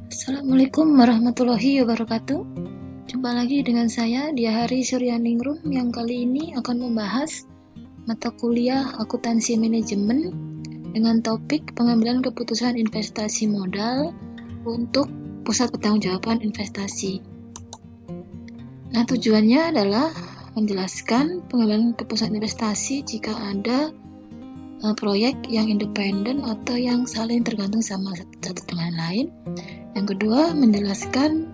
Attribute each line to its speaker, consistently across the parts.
Speaker 1: Assalamualaikum warahmatullahi wabarakatuh. Jumpa lagi dengan saya Diahari Suryaningrum yang kali ini akan membahas mata kuliah akuntansi manajemen dengan topik pengambilan keputusan investasi modal untuk pusat pertanggungjawaban investasi. Nah, tujuannya adalah menjelaskan pengambilan keputusan investasi jika ada proyek yang independen atau yang saling tergantung sama satu dengan lain. Yang kedua, menjelaskan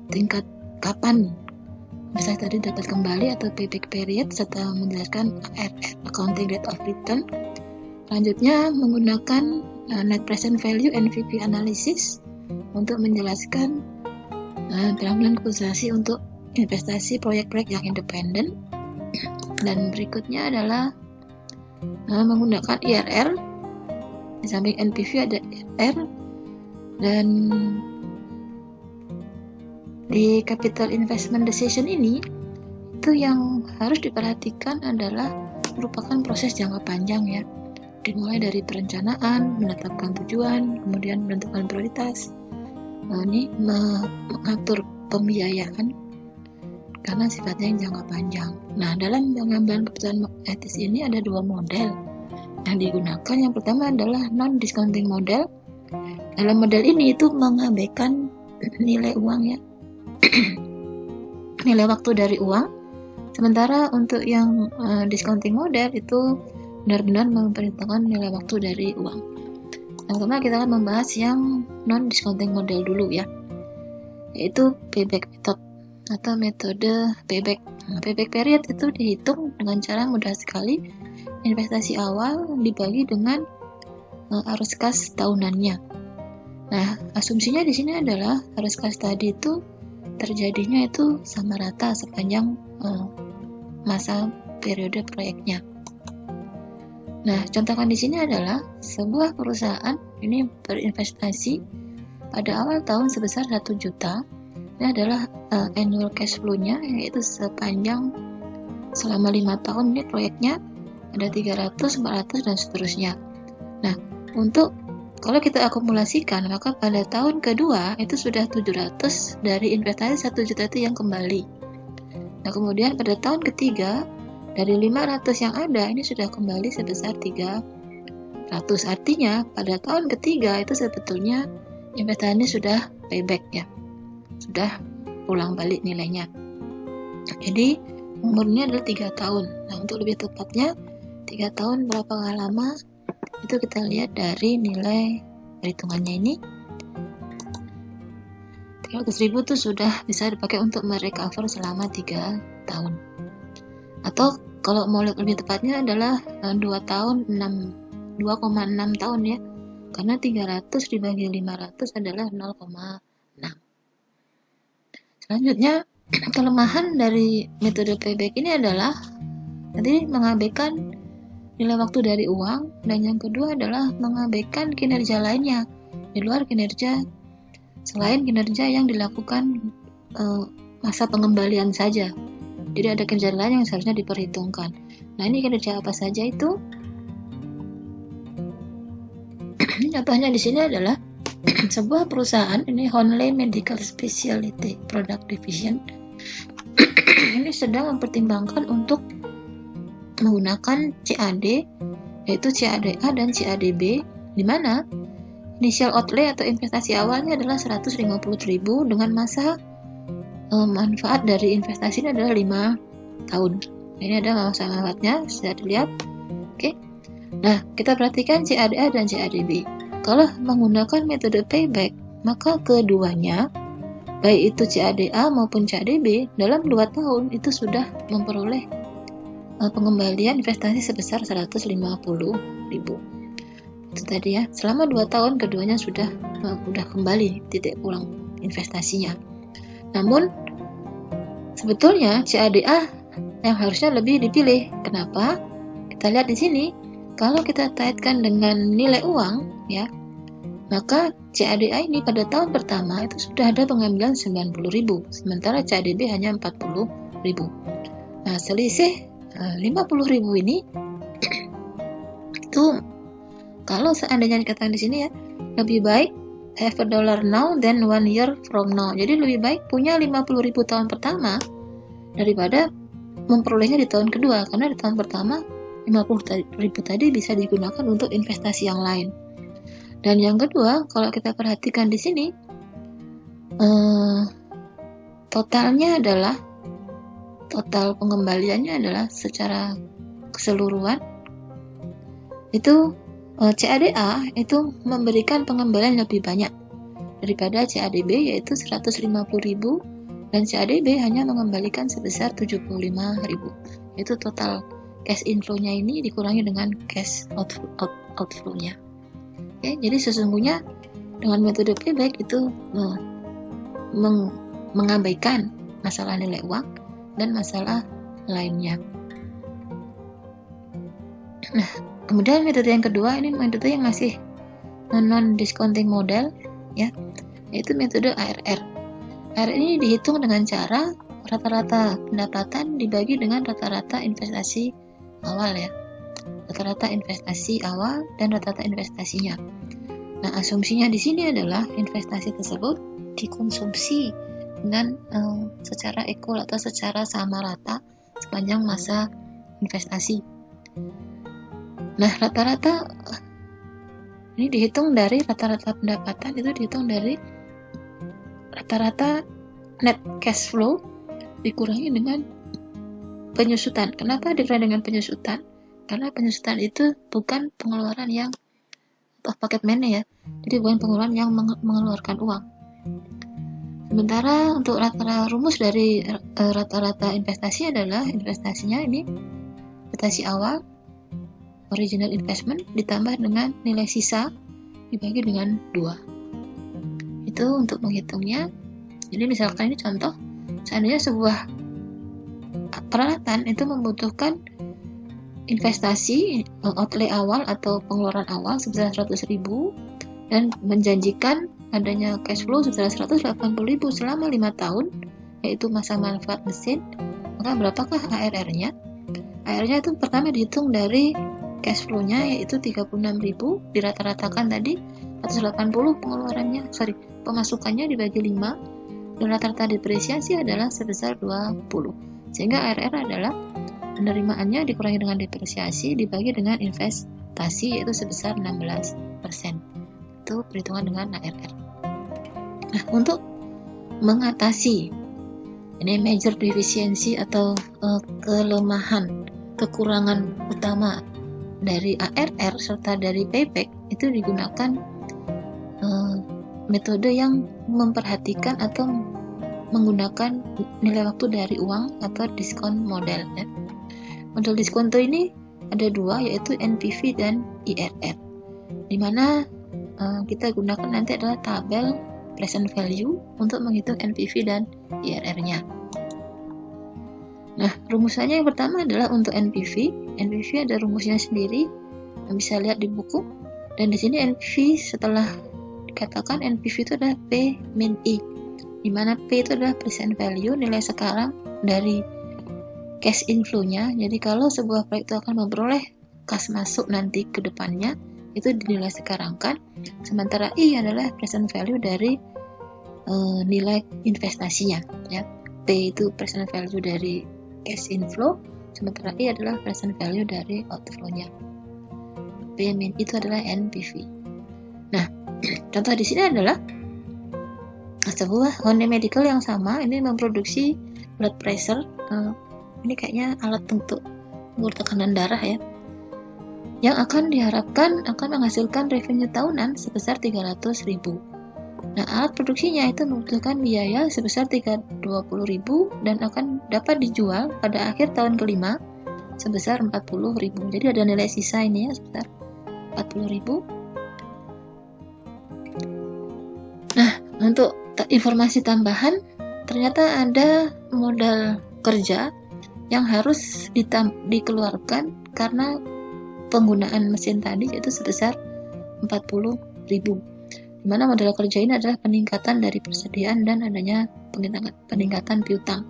Speaker 1: tingkat kapan misalnya tadi dapat kembali atau payback period, serta menjelaskan ARR, accounting rate of return. Selanjutnya, menggunakan net present value NPV analysis untuk menjelaskan pengambilan keputusan untuk investasi proyek-proyek yang independen. Dan berikutnya adalah menggunakan IRR, di samping NPV ada IRR, dan di capital investment decision ini itu yang harus diperhatikan adalah merupakan proses jangka panjang ya, dimulai dari perencanaan, menetapkan tujuan, kemudian menentukan prioritas, ini mengatur pembiayaan karena sifatnya yang jangka panjang. Nah, dalam pengambilan keputusan etis ini ada dua model yang digunakan. Yang pertama adalah non-discounting model. Dalam model ini itu mengabaikan nilai uang ya, nilai waktu dari uang. Sementara untuk yang discounting model itu benar-benar memperhitungkan nilai waktu dari uang. Yang pertama kita akan membahas yang non-discounting model dulu ya, yaitu payback method atau metode payback. Payback period itu dihitung dengan cara mudah sekali. Investasi awal dibagi dengan arus kas tahunannya. Nah, asumsinya di sini adalah arus kas tadi itu terjadinya itu sama rata sepanjang masa periode proyeknya. Nah, contohkan di sini adalah sebuah perusahaan ini berinvestasi pada awal tahun sebesar 1 juta. Ini adalah annual cash flow-nya, yaitu sepanjang selama 5 tahun ini proyeknya ada 300, 400 dan seterusnya. Nah, untuk kalau kita akumulasikan, maka pada tahun kedua itu sudah 700 dari investasi 1 juta itu yang kembali. Nah, kemudian pada tahun ketiga dari 500 yang ada ini sudah kembali sebesar 300. Artinya pada tahun ketiga itu sebetulnya investasi ini sudah payback ya, sudah pulang balik nilainya. Jadi umurnya adalah 3 tahun. Nah, untuk lebih tepatnya 3 tahun berapa lama itu kita lihat dari nilai perhitungannya ini. 300.000 itu sudah bisa dipakai untuk merecover selama 3 tahun. Atau kalau mau lebih tepatnya adalah 2,6 tahun ya, karena 300 dibagi 500 adalah 0,6. Selanjutnya, kelemahan dari metode payback ini adalah tadi mengabaikan nilai waktu dari uang, dan yang kedua adalah mengabaikan kinerja lainnya di luar kinerja, selain kinerja yang dilakukan masa pengembalian saja. Jadi ada kinerja lain yang seharusnya diperhitungkan. Nah, ini kinerja apa saja itu? Contohnya di sini adalah sebuah perusahaan ini Honley Medical Specialty Product Division ini sedang mempertimbangkan untuk menggunakan CAD, yaitu CADA dan CADB, di mana initial outlay atau investasi awalnya adalah 150.000 dengan masa manfaat dari investasi ini adalah 5 tahun. Ini ada masa manfaatnya, bisa dilihat. Oke. Nah, kita perhatikan CADA dan CADB. Kalau menggunakan metode payback, maka keduanya, baik itu CADA maupun CADB, dalam 2 tahun itu sudah memperoleh pengembalian investasi sebesar 150.000. Itu tadi ya, selama 2 tahun keduanya sudah kembali titik pulang investasinya. Namun, sebetulnya CADA yang harusnya lebih dipilih. Kenapa? Kita lihat di sini. Kalau kita kaitkan dengan nilai uang, ya, maka CADA ini pada tahun pertama itu sudah ada pengambilan 90.000, sementara CADB hanya 40.000. Nah, selisih 50.000 ini itu Kalau seandainya dikatakan di sini ya, lebih baik have a dollar now than 1 year from now. Jadi lebih baik punya 50.000 tahun pertama daripada memperolehnya di tahun kedua, karena di tahun pertama 50.000 tadi bisa digunakan untuk investasi yang lain. Dan yang kedua, kalau kita perhatikan di sini, totalnya adalah total pengembaliannya adalah secara keseluruhan itu CADA itu memberikan pengembalian lebih banyak daripada CADB, yaitu 150.000, dan CADB hanya mengembalikan sebesar 75.000. Itu total cash inflow-nya ini dikurangi dengan cash outflow-nya. Oke, jadi sesungguhnya dengan metode payback itu mengabaikan masalah nilai uang dan masalah lainnya. Nah, kemudian metode yang kedua, ini metode yang masih non-discounting model ya, yaitu metode ARR. ARR ini dihitung dengan cara rata-rata pendapatan dibagi dengan rata-rata investasi awal ya. Rata-rata investasi awal dan rata-rata investasinya. Nah, asumsinya di sini adalah investasi tersebut dikonsumsi dengan secara equal atau secara sama rata sepanjang masa investasi. Nah, rata-rata ini dihitung dari rata-rata pendapatan, itu dihitung dari rata-rata net cash flow dikurangi dengan penyusutan. Kenapa dikurangi dengan penyusutan? Karena penyusutan itu bukan pengeluaran yang paket money ya, jadi bukan pengeluaran yang mengeluarkan uang. Sementara untuk rata-rata rumus dari rata-rata investasi adalah investasinya ini investasi awal, original investment, ditambah dengan nilai sisa dibagi dengan 2. Itu untuk menghitungnya. Jadi misalkan ini contoh, seandainya sebuah peralatan itu membutuhkan investasi outlay awal atau pengeluaran awal sebesar 100.000 dan menjanjikan adanya cash flow sebesar 180.000 selama 5 tahun, yaitu masa manfaat mesin, maka berapakah ARR-nya? ARR-nya itu pertama dihitung dari cash flow-nya, yaitu 36.000, dirata-ratakan tadi 180 pemasukannya dibagi 5, dan rata-rata depresiasi adalah sebesar 20. Sehingga ARR adalah penerimaannya dikurangi dengan depresiasi dibagi dengan investasi, yaitu sebesar 16%. Itu perhitungan dengan ARR. Nah, untuk mengatasi ini major deficiency atau kelemahan, kekurangan utama dari ARR serta dari payback, itu digunakan metode yang memperhatikan atau menggunakan nilai waktu dari uang atau diskon model ya. Model diskonto ini ada 2, yaitu NPV dan IRR, dimana kita gunakan nanti adalah tabel present value untuk menghitung NPV dan IRR-nya. Nah, rumusannya yang pertama adalah untuk NPV. NPV ada rumusnya sendiri, yang bisa lihat di buku. Dan di sini NPV setelah dikatakan NPV itu adalah P min I, di mana P itu adalah present value, nilai sekarang dari cash inflow-nya. Jadi kalau sebuah proyek itu akan memperoleh kas masuk nanti ke depannya, itu dinilai sekarangkan. Sementara I adalah present value dari nilai investasinya ya. P itu present value dari cash inflow, sementara I adalah present value dari outflow-nya. P min itu adalah NPV. Nah, contoh di sini adalah sebuah Honda Medical yang sama, ini memproduksi blood pressure. Ini kayaknya alat untuk mengukur tekanan darah ya, yang akan diharapkan akan menghasilkan revenue tahunan sebesar 300.000. Nah, alat produksinya itu membutuhkan biaya sebesar 20.000 dan akan dapat dijual pada akhir tahun kelima sebesar 40.000. Jadi ada nilai sisa ini ya sebesar 40.000. Nah, untuk informasi tambahan, ternyata ada modal kerja yang harus dikeluarkan karena penggunaan mesin tadi, yaitu sebesar 40.000. Di mana modal kerja ini adalah peningkatan dari persediaan dan adanya peningkatan piutang.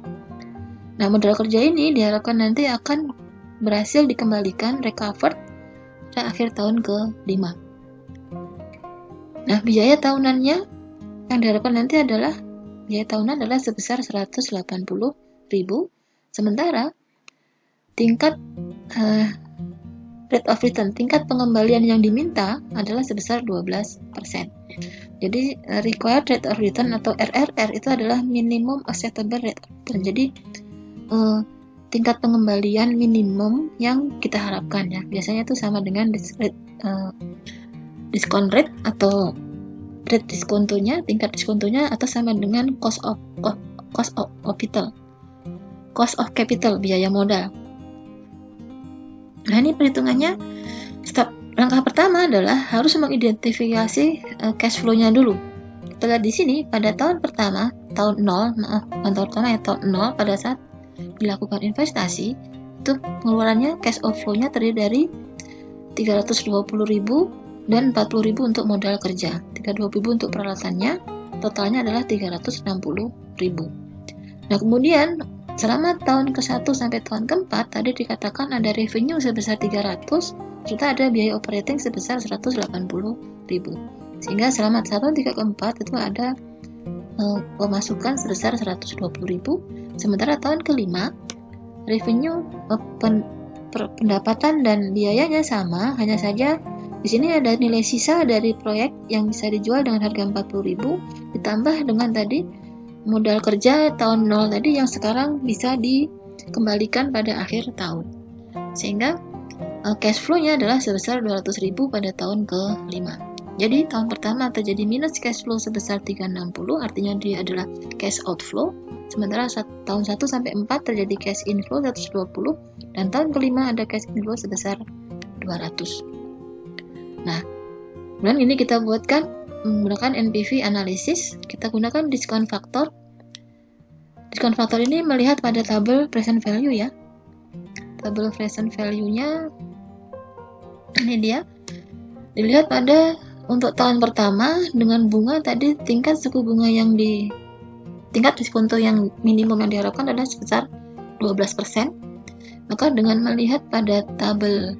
Speaker 1: Nah, modal kerja ini diharapkan nanti akan berhasil dikembalikan recovered pada akhir tahun ke-5. Nah, biaya tahunannya yang diharapkan nanti adalah biaya tahunan adalah sebesar 180.000, sementara tingkat rate of return, tingkat pengembalian yang diminta adalah sebesar 12%. Jadi required rate of return atau RRR itu adalah minimum acceptable rate of return. Jadi tingkat pengembalian minimum yang kita harapkan ya. Biasanya itu sama dengan diskon rate atau rate diskontonya, tingkat diskontonya, atau sama dengan cost of capital, biaya modal. Nah, ini perhitungannya. Langkah pertama adalah harus mengidentifikasi cash flow-nya dulu. Kita lihat di sini pada tahun pertama, tahun 0 pada saat dilakukan investasi, itu pengeluarannya cash outflow-nya terdiri dari 320.000 dan 40.000 untuk modal kerja, 320.000 untuk peralatannya, totalnya adalah 360.000. Nah, kemudian selama tahun ke-1 sampai tahun ke-4 tadi dikatakan ada revenue sebesar 300, serta ada biaya operating sebesar 180.000. Sehingga selama tahun 3 ke 4 itu ada pemasukan sebesar 120.000. Sementara tahun ke-5 revenue pendapatan dan biayanya sama, hanya saja di sini ada nilai sisa dari proyek yang bisa dijual dengan harga 40.000 ditambah dengan tadi modal kerja tahun 0 tadi yang sekarang bisa dikembalikan pada akhir tahun. Sehingga cash flow-nya adalah sebesar 200.000 pada tahun ke-5. Jadi tahun pertama terjadi minus cash flow sebesar 360, artinya dia adalah cash outflow. Sementara tahun 1 sampai 4 terjadi cash inflow 120 dan tahun ke-5 ada cash inflow sebesar 200. Nah, kemudian ini kita buatkan menggunakan NPV analisis. Kita gunakan discount factor. Discount factor ini melihat pada tabel present value ya. Tabel present value-nya ini dia. Dilihat pada untuk tahun pertama dengan bunga tadi tingkat suku bunga yang tingkat diskonto yang minimum yang diharapkan adalah sebesar 12%. Maka dengan melihat pada tabel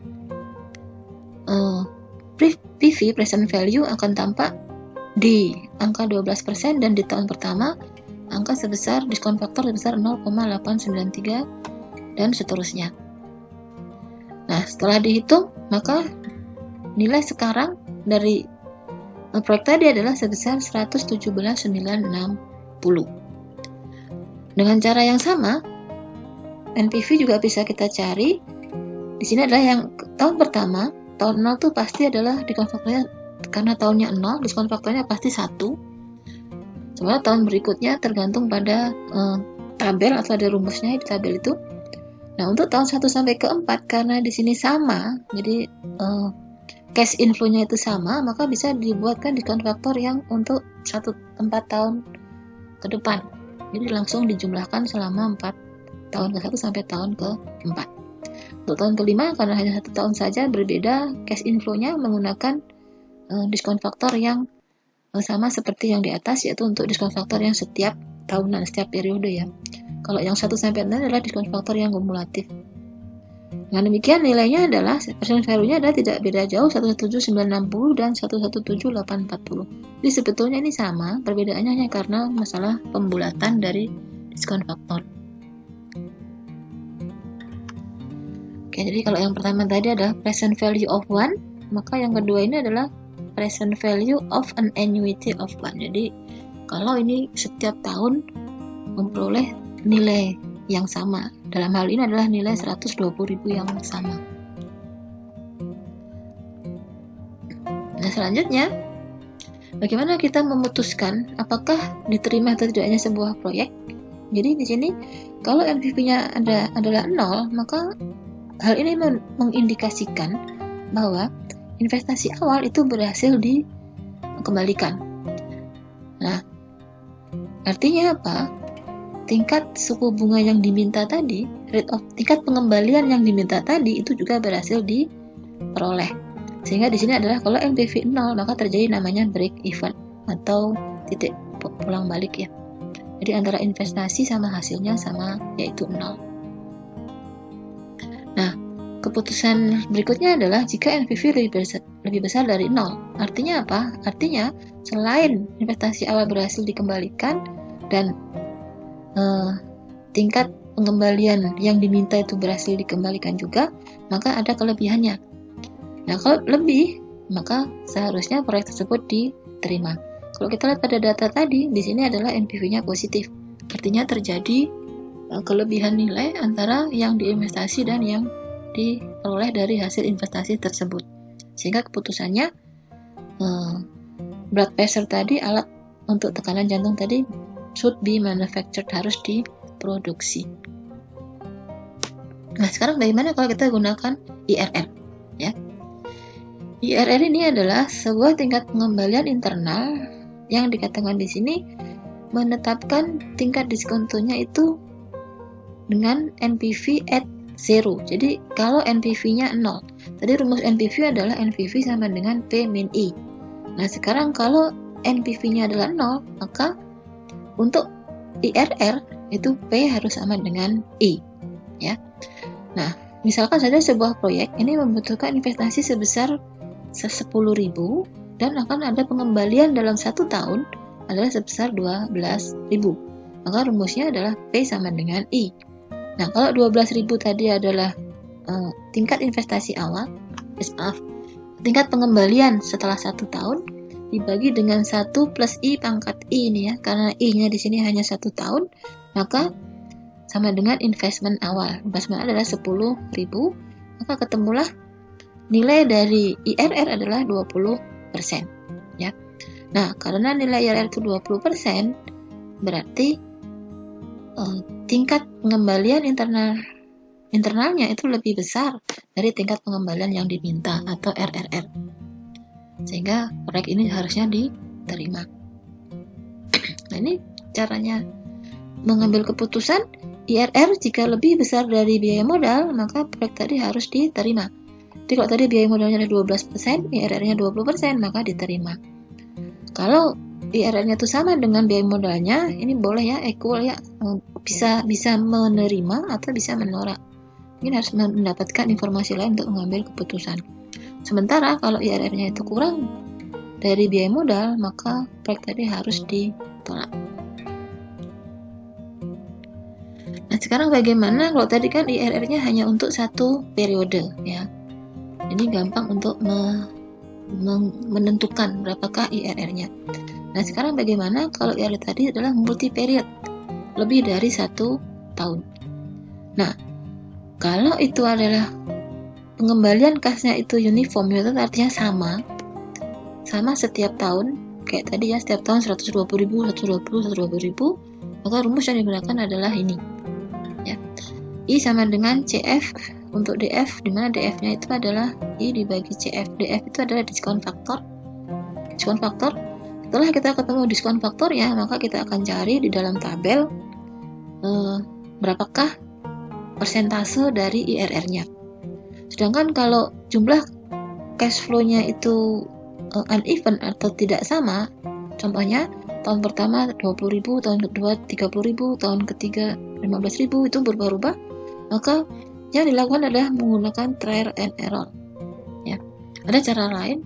Speaker 1: PV present value akan tampak di angka 12% dan di tahun pertama angka sebesar diskon faktor sebesar 0,893 dan seterusnya. Nah, setelah dihitung maka nilai sekarang dari proyek tadi adalah sebesar 117.960. Dengan cara yang sama NPV juga bisa kita cari. Di sini adalah yang tahun pertama, tahun 0 tuh pasti adalah diskon faktornya, karena tahunnya 0, diskon faktornya pasti 1. Sementara tahun berikutnya tergantung pada tabel atau ada rumusnya di tabel itu. Nah, untuk tahun 1 sampai ke 4 karena di sini sama, jadi cash inflow-nya itu sama, maka bisa dibuatkan diskon faktor yang untuk 4 tahun ke depan. Jadi langsung dijumlahkan selama 4 tahun ke-1 sampai tahun ke-4. Untuk tahun ke-5 karena hanya 1 tahun saja berbeda cash inflow-nya menggunakan diskon faktor yang sama seperti yang di atas, yaitu untuk diskon faktor yang setiap tahunan, setiap periode ya. Kalau yang 1 sampai 6 adalah diskon faktor yang kumulatif. Dengan demikian nilainya adalah present value-nya adalah tidak beda jauh 117.960 dan 117.840. Jadi sebetulnya ini sama, perbedaannya hanya karena masalah pembulatan dari diskon faktor. Oke, jadi kalau yang pertama tadi adalah present value of 1, maka yang kedua ini adalah present value of an annuity of 1. Jadi kalau ini setiap tahun memperoleh nilai yang sama, dalam hal ini adalah nilai 120.000 yang sama. Nah, selanjutnya bagaimana kita memutuskan apakah diterima atau tidaknya sebuah proyek? Jadi di sini kalau NPV-nya adalah 0, maka hal ini mengindikasikan bahwa investasi awal itu berhasil dikembalikan. Nah, artinya apa? Tingkat suku bunga yang diminta tadi, tingkat pengembalian yang diminta tadi itu juga berhasil diperoleh. Sehingga di sini adalah kalau NPV 0 maka terjadi namanya break even atau titik pulang balik ya. Jadi antara investasi sama hasilnya sama, yaitu 0. Nah, keputusan berikutnya adalah jika NPV lebih besar dari 0. Artinya apa? Artinya selain investasi awal berhasil dikembalikan dan tingkat pengembalian yang diminta itu berhasil dikembalikan juga, maka ada kelebihannya. Nah, kalau lebih, maka seharusnya proyek tersebut diterima. Kalau kita lihat pada data tadi, di sini adalah NPV-nya positif. Artinya terjadi kelebihan nilai antara yang diinvestasi dan yang diperoleh dari hasil investasi tersebut. Sehingga keputusannya blood pressure tadi, alat untuk tekanan jantung tadi should be manufactured, harus diproduksi. Nah, sekarang bagaimana kalau kita gunakan IRR? Ya. IRR ini adalah sebuah tingkat pengembalian internal yang dikatakan di sini menetapkan tingkat diskontonya itu dengan NPV at 0. Jadi kalau NPV-nya 0, tadi rumus NPV adalah NPV sama dengan P min I. Nah, sekarang kalau NPV-nya adalah 0, maka untuk IRR itu P harus sama dengan I. Ya. Nah, misalkan saja sebuah proyek ini membutuhkan investasi sebesar 10.000 dan akan ada pengembalian dalam 1 tahun adalah sebesar 12.000. Maka rumusnya adalah P sama dengan I. Nah, kalau 12.000 tadi adalah tingkat investasi awal, tingkat pengembalian setelah 1 tahun dibagi dengan 1 plus I pangkat I ini ya, karena I-nya di sini hanya 1 tahun, maka sama dengan investment awal. Investment adalah 10.000, maka ketemulah nilai dari IRR adalah 20%. Ya. Nah, karena nilai IRR itu 20%, berarti tingkat pengembalian internalnya itu lebih besar dari tingkat pengembalian yang diminta atau RRR. Sehingga proyek ini harusnya diterima. Nah, ini caranya mengambil keputusan. IRR jika lebih besar dari biaya modal, maka proyek tadi harus diterima. Jadi kalau tadi biaya modalnya ada 12%, IRR-nya 20%, maka diterima. Kalau IRR-nya itu sama dengan biaya modalnya, ini boleh ya, equal ya, bisa menerima atau bisa menolak. Mungkin harus mendapatkan informasi lain untuk mengambil keputusan. Sementara kalau IRR-nya itu kurang dari biaya modal, maka proyek tadi harus ditolak. Nah, sekarang bagaimana kalau tadi kan IRR-nya hanya untuk 1 periode ya. Ini gampang untuk menentukan berapakah IRR-nya. Nah, sekarang bagaimana kalau IRR tadi adalah multi period, lebih dari 1 tahun. Nah, kalau itu adalah pengembalian kasnya itu uniform, itu artinya sama setiap tahun, kayak tadi ya, setiap tahun 120.000, 120.000, maka rumus yang digunakan adalah ini ya. I sama dengan CF untuk DF, dimana DF-nya itu adalah I dibagi CF. DF itu adalah diskon faktor. Setelah kita ketemu diskon faktornya, maka kita akan cari di dalam tabel berapakah persentase dari IRR-nya. Sedangkan kalau jumlah cash flow-nya itu uneven atau tidak sama, contohnya tahun pertama 20.000, tahun kedua 30.000, tahun ketiga 15.000, itu berubah-ubah, maka yang dilakukan adalah menggunakan trial and error ya. Ada cara lain,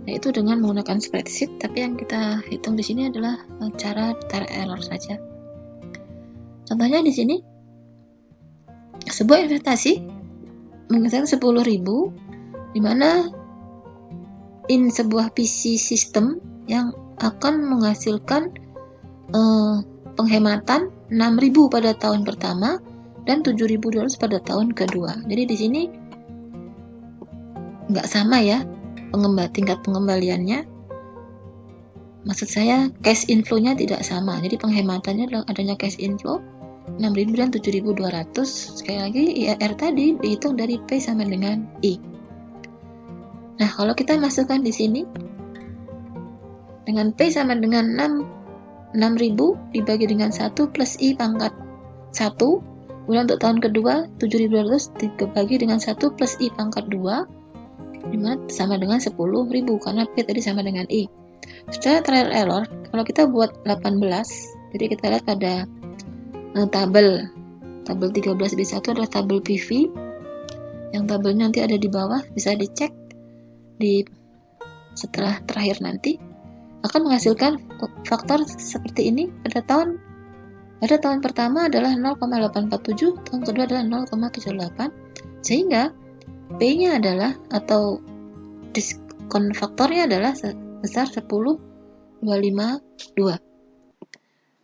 Speaker 1: yaitu dengan menggunakan spreadsheet, tapi yang kita hitung di sini adalah cara trial error saja. Contohnya di sini sebuah investasi menghasilkan 10.000, di mana in sebuah PC system yang akan menghasilkan penghematan 6.000 pada tahun pertama dan $7.000 pada tahun kedua. Jadi di sini nggak sama ya tingkat pengembaliannya. Maksud saya cash inflow-nya tidak sama. Jadi penghematannya adalah adanya cash inflow 6.000 dan 7.200. Sekali lagi IRR tadi dihitung dari P sama dengan I. Nah, kalau kita masukkan di sini dengan P sama dengan 6.000 dibagi dengan 1 plus I pangkat 1, kemudian untuk tahun kedua 7.200 dibagi dengan 1 plus I pangkat 2, dimana sama dengan 10.000 karena P tadi sama dengan I. Secara trial error, kalau kita buat 18, jadi kita lihat pada tabel 13B1 adalah tabel PV. Yang tabelnya nanti ada di bawah, bisa dicek di setelah terakhir nanti, akan menghasilkan faktor seperti ini pada tahun pertama adalah 0,847, tahun kedua adalah 0,78, sehingga P-nya adalah atau diskon faktornya adalah sebesar 10,252.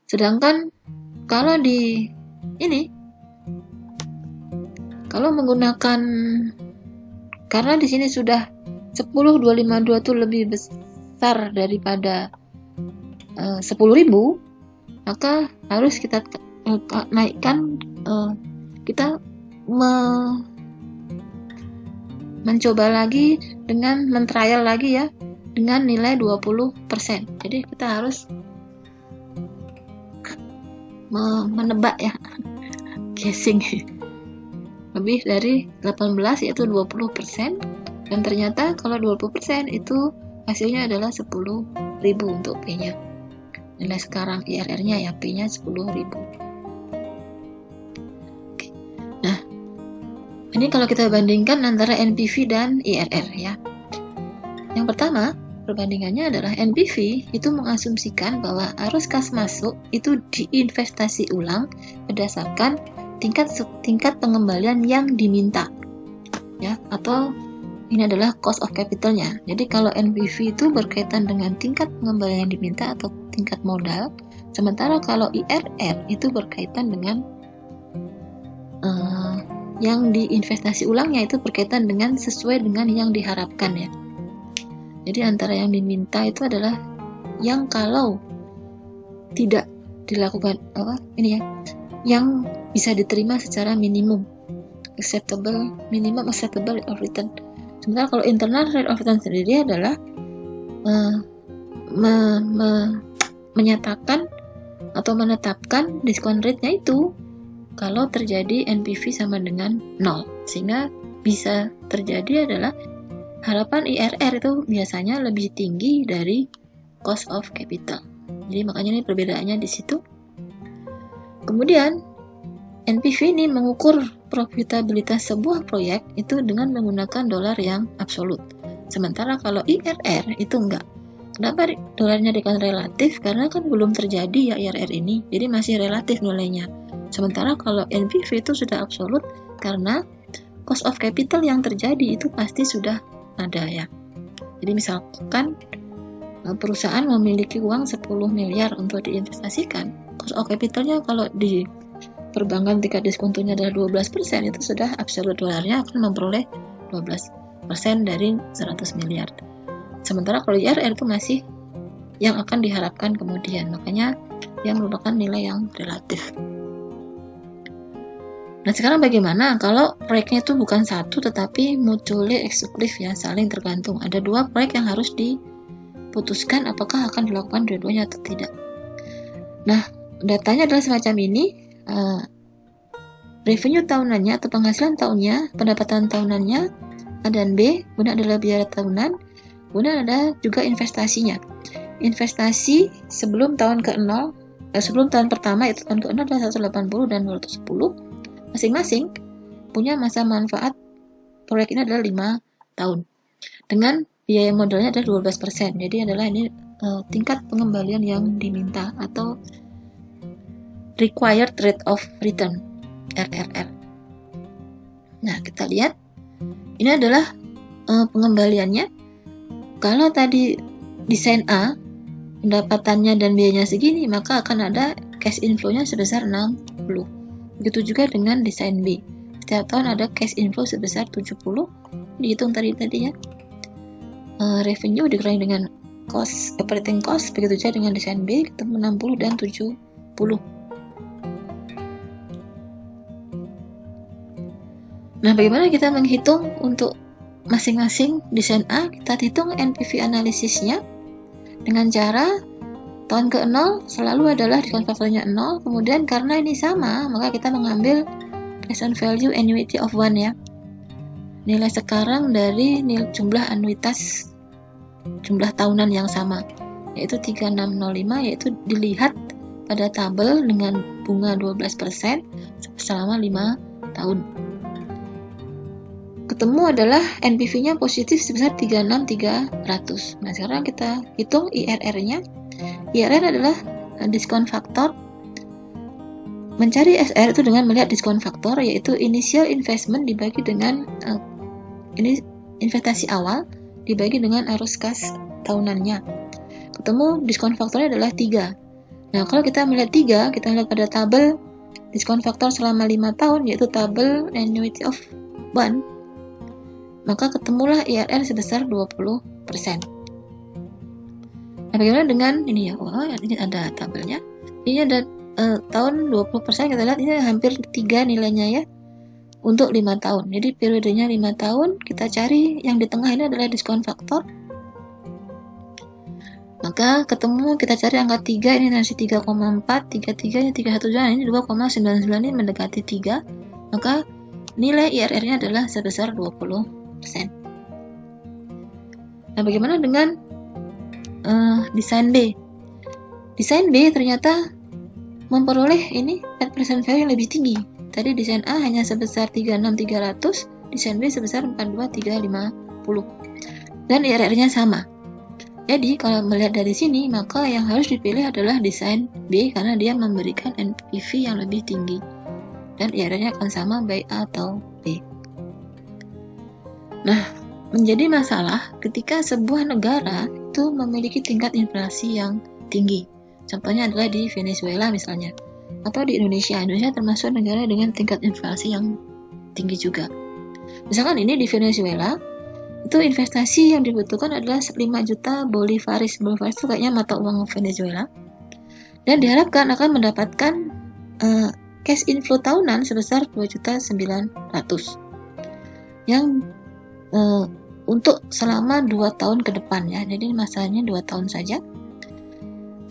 Speaker 1: Sedangkan kalau di ini, kalau menggunakan, karena di sini sudah 10,252 itu lebih besar daripada 10.000, maka harus kita naikkan, kita mencoba lagi dengan men-trial lagi ya, dengan nilai 20%. Jadi kita harus menebak ya, guessing lebih dari 18 yaitu 20%, dan ternyata kalau 20% itu hasilnya adalah 10.000 untuk P-nya. Nilai sekarang IRR-nya ya, P-nya 10.000. Oke. Nah, ini kalau kita bandingkan antara NPV dan IRR ya. Yang pertama, perbandingannya adalah NPV itu mengasumsikan bahwa arus kas masuk itu diinvestasi ulang berdasarkan tingkat pengembalian yang diminta ya, atau ini adalah cost of capital-nya. Jadi kalau NPV itu berkaitan dengan tingkat pengembalian yang diminta atau tingkat modal, sementara kalau IRR itu berkaitan dengan yang diinvestasi ulangnya itu berkaitan dengan sesuai dengan yang diharapkan ya. Jadi antara yang diminta itu adalah yang kalau tidak dilakukan yang bisa diterima secara minimum acceptable rate of return. Sementara kalau internal rate of return sendiri adalah menyatakan atau menetapkan diskon rate-nya itu kalau terjadi NPV sama dengan 0, sehingga bisa terjadi adalah harapan IRR itu biasanya lebih tinggi dari cost of capital. Jadi makanya ini perbedaannya di situ. Kemudian NPV ini mengukur profitabilitas sebuah proyek itu dengan menggunakan dolar yang absolut. Sementara kalau IRR itu enggak. Kenapa dolarnya dikatakan relatif? Karena kan belum terjadi ya IRR ini, jadi masih relatif nilainya. Sementara kalau NPV itu sudah absolut karena cost of capital yang terjadi itu pasti sudah ada ya. Jadi misalkan perusahaan memiliki uang 10 miliar untuk diinvestasikan, cost of capitalnya kalau di perbankan tingkat diskontonya adalah 12%, itu sudah absolut dolarnya akan memperoleh 12% dari 100 miliar. Sementara kalau IRR itu masih yang akan diharapkan kemudian, makanya yang merupakan nilai yang relatif. Nah sekarang bagaimana kalau proyeknya itu bukan satu tetapi mutually exclusive ya, saling tergantung. Ada dua proyek yang harus diputuskan apakah akan dilakukan dua-duanya atau tidak. Nah datanya adalah semacam ini, revenue tahunannya atau penghasilan tahunnya, pendapatan tahunannya A dan B, kemudian adalah biaya tahunan, kemudian ada juga investasinya. Investasi sebelum tahun ke-0, sebelum tahun pertama itu tahun ke-0 adalah 180 dan 210. Masing-masing punya masa manfaat proyek ini adalah 5 tahun. Dengan biaya modalnya adalah 12%. Jadi adalah ini tingkat pengembalian yang diminta atau required rate of return RRR. Nah, kita lihat ini adalah pengembaliannya. Kalau tadi desain A pendapatannya dan biayanya segini, maka akan ada cash inflow-nya sebesar 60. Begitu juga dengan desain B. Setiap tahun ada cash inflow sebesar 70. Dihitung tadi ya. Revenue dikurangi dengan cost, operating cost. Begitu juga dengan desain B, ketemu 60 dan 70. Nah, bagaimana kita menghitung untuk masing-masing desain A? Kita hitung NPV analisisnya dengan cara tahun ke-0 selalu adalah diskon faktornya 0, kemudian karena ini sama, maka kita mengambil present value annuity of 1 ya. Nilai sekarang dari nilai jumlah anuitas, jumlah tahunan yang sama, yaitu 3605, yaitu dilihat pada tabel dengan bunga 12% selama 5 tahun. ketemu adalah NPV-nya positif sebesar 36.300. Nah, sekarang kita hitung IRR-nya. IRR adalah diskon faktor. Mencari SR itu dengan melihat diskon faktor, yaitu initial investment dibagi dengan ini investasi awal dibagi dengan arus kas tahunannya. Ketemu diskon faktornya adalah 3. Nah, kalau kita melihat 3, kita lihat pada tabel diskon faktor selama 5 tahun, yaitu tabel annuity of 1, maka ketemulah IRR sebesar 20%. Nah, bagaimana dengan ini ya? Ini ada tabelnya. Ini ada tahun 20%, kita lihat ini hampir 3 nilainya ya untuk 5 tahun. Jadi periodenya 5 tahun, kita cari yang di tengah ini adalah diskon faktor. Maka ketemu, kita cari angka 3, ini masih 3,4, 33, ini 3,1, ini 2,99, ini mendekati 3. Maka nilai IRR-nya adalah sebesar 20%. Nah, bagaimana dengan desain B? Desain B ternyata memperoleh ini net present value yang lebih tinggi. Tadi desain A hanya sebesar 36.300, desain B sebesar 42.350. Dan IRR-nya sama. Jadi kalau melihat dari sini, maka yang harus dipilih adalah desain B karena dia memberikan NPV yang lebih tinggi. Dan IRR-nya akan sama baik A atau B. Nah, menjadi masalah ketika sebuah negara itu memiliki tingkat inflasi yang tinggi. Contohnya adalah di Venezuela misalnya, atau di Indonesia. Indonesia termasuk negara dengan tingkat inflasi yang tinggi juga. Misalkan ini di Venezuela, itu investasi yang dibutuhkan adalah 5 juta bolivaris. Bolivaris itu kayaknya mata uang Venezuela. Dan diharapkan akan mendapatkan cash inflow tahunan sebesar 2.900.000 yang untuk selama 2 tahun ke depan ya. Jadi masanya 2 tahun saja.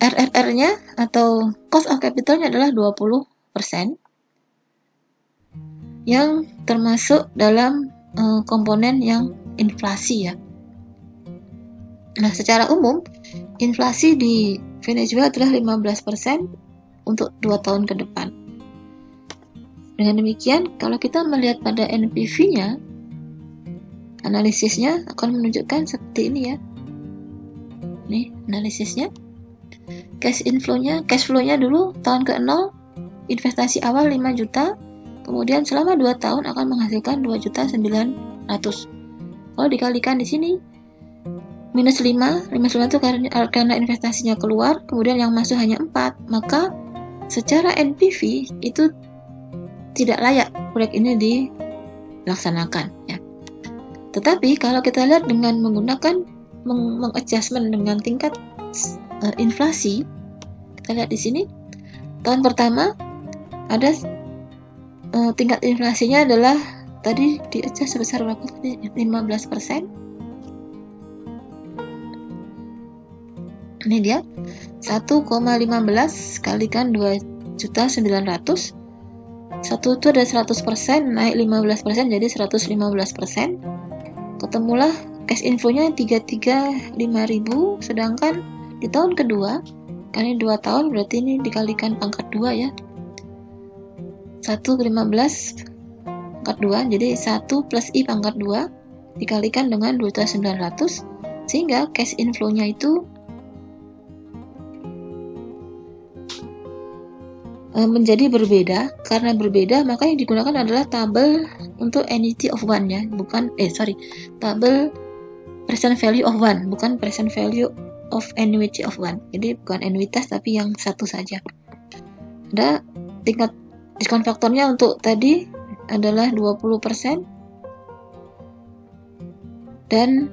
Speaker 1: RRR-nya atau cost of capital-nya adalah 20% yang termasuk dalam komponen yang inflasi ya. Nah, secara umum inflasi di Venezuela adalah 15% untuk 2 tahun ke depan. Dengan demikian, kalau kita melihat pada NPV-nya, analisisnya akan menunjukkan seperti ini ya. Nih, analisisnya. Cash flow-nya dulu tahun ke-0, investasi awal 5 juta, kemudian selama 2 tahun akan menghasilkan 2.900.000. Kalau dikalikan di sini minus 5 itu karena investasinya keluar, kemudian yang masuk hanya 4, maka secara NPV itu tidak layak proyek ini dilaksanakan ya. Tetapi kalau kita lihat dengan menggunakan mengadjustment dengan tingkat inflasi, kita lihat di sini tahun pertama ada tingkat inflasinya adalah tadi di-adjust sebesar berapa? 15%. Ini dia 1,15 kalikan 2.900.000. 1 itu ada 100%, naik 15% jadi 115%. Ketemulah cash inflow-nya 33.500, sedangkan di tahun kedua, kali 2 tahun berarti ini dikalikan pangkat 2 ya. 1 ke 15 pangkat 2, jadi 1 plus I pangkat 2 dikalikan dengan 2.900, sehingga cash inflow-nya itu menjadi berbeda. Karena berbeda, maka yang digunakan adalah tabel untuk annuity of 1 ya, tabel present value of 1, bukan present value of annuity of 1. Jadi bukan annuitas tapi yang satu saja. Ada tingkat diskon faktornya untuk tadi adalah 20%, dan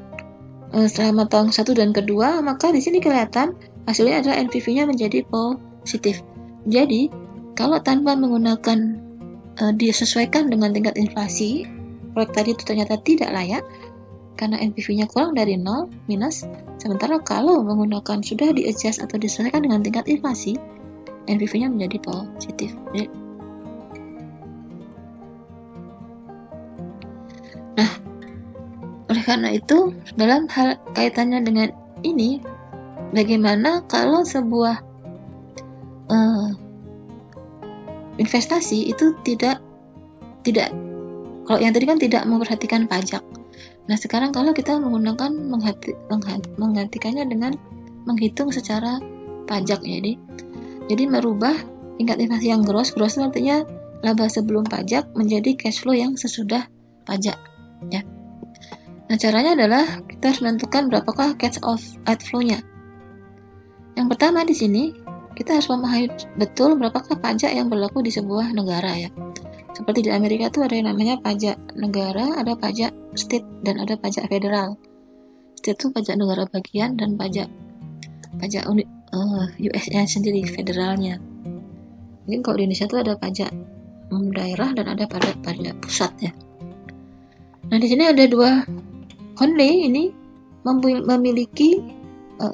Speaker 1: selama tahun 1 dan kedua, maka di sini kelihatan hasilnya adalah NPV-nya menjadi positif. Jadi kalau tanpa menggunakan disesuaikan dengan tingkat inflasi, proyek tadi itu ternyata tidak layak karena NPV-nya kurang dari 0 minus. Sementara kalau menggunakan sudah di-adjust atau disesuaikan dengan tingkat inflasi, NPV-nya menjadi positif. Nah, oleh karena itu, dalam hal kaitannya dengan ini, bagaimana kalau sebuah investasi itu tidak Kalau yang tadi kan tidak memperhatikan pajak. Nah, sekarang kalau kita menggunakan menggantikannya dengan menghitung secara pajak, jadi merubah tingkat investasi yang gross itu artinya laba sebelum pajak menjadi cash flow yang sesudah pajak, ya. Nah, caranya adalah kita harus menentukan berapakah cash outflow-nya. Yang pertama di sini kita harus memahami betul berapakah pajak yang berlaku di sebuah negara, ya. Seperti di Amerika itu ada yang namanya pajak negara, ada pajak state, dan ada pajak federal. State itu pajak negara bagian dan pajak US-nya sendiri, federalnya. Mungkin kalau di Indonesia itu ada pajak daerah dan ada pajak pusat, ya. Nah, di sini ada dua Honley ini